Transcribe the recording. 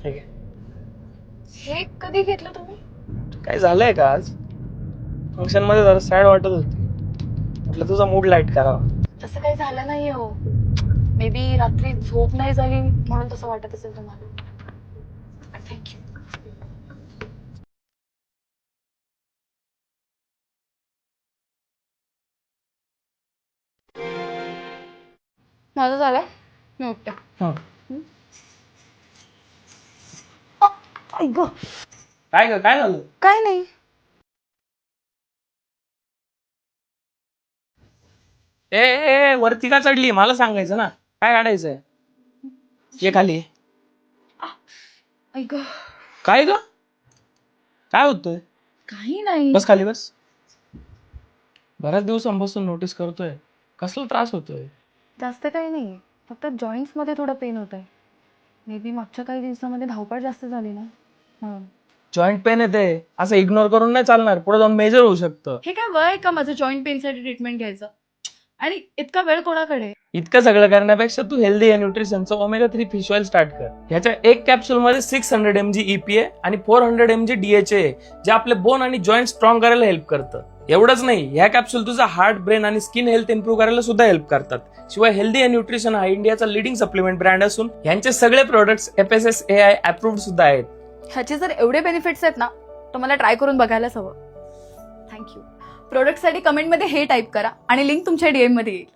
ठीक आहे. हे कधी घेतलं तुम्ही? काय झालंय का आज फंक्शन मध्ये जरा सॅड वाटत होती, म्हटलं तुझा मूड लाईट करावा. तसं काही झालं नाही हो. मे बी रात्री झोप नाही झाली म्हणून तसं वाटत असेल तुम्हाला. थँक्यू. माझं झालंय, मी उठते. ऐक काय ग, काय झालं? काय नाही. ए वरती का चढली, मला सांगायचं ना काय काढायचंय. ये खाली. ऐक काय ग, काय होतंय? काही नाही. बस खाली बस. बऱ्याच दिवसांपासून नोटीस करतोय, कसला त्रास होतोय? जास्त काही नाही, फक्त जॉईंट्स मध्ये थोडं पेन होत आहे. मे बी मागच्या काही दिवसामध्ये धावपळ जास्त झाली ना म्हणून. जॉईंट पेन येते असं इग्नोर करून नाही चालणार, पुढे जाऊन मेजर होऊ शकतं. हे काय वय आहे का माझं जॉईंट पेनसाठी ट्रीटमेंट घ्यायचं? आणि इतका वेळ कोणाकडे? इतकं सगळं करण्यापेक्षा तू हेल्दी आणि न्यूट्रिशनचं ओमेगा 3 फिश ऑइल स्टार्ट कर. ह्याच्या एक कॅप्सूल मध्ये 600 mg EPA आणि 400 mg DHA जे आपले बोन आणि जॉईंट स्ट्रॉंग करायला हेल्प करतं. एवढंच नाही, ह्या कॅप्सूल तुझा हार्ट, ब्रेन आणि स्किन हेल्थ इम्प्रूव्ह करायला सुद्धा हेल्प करतात. शिवाय हेल्दी आणि न्यूट्रिशन हा इंडियाचा लीडिंग सप्लिमेंट ब्रँड असून यांचे सगळे प्रोडक्ट्स FSSAI अप्रूव्ड सुद्धा आहेत. ह्याचे जर एवढे बेनिफिट्स आहेत ना तर मला ट्राय करून बघायलाच हवं. थँक्यू. प्रोडक्टसाठी कमेंटमध्ये हे टाईप करा आणि लिंक तुमच्या DM मध्ये येईल.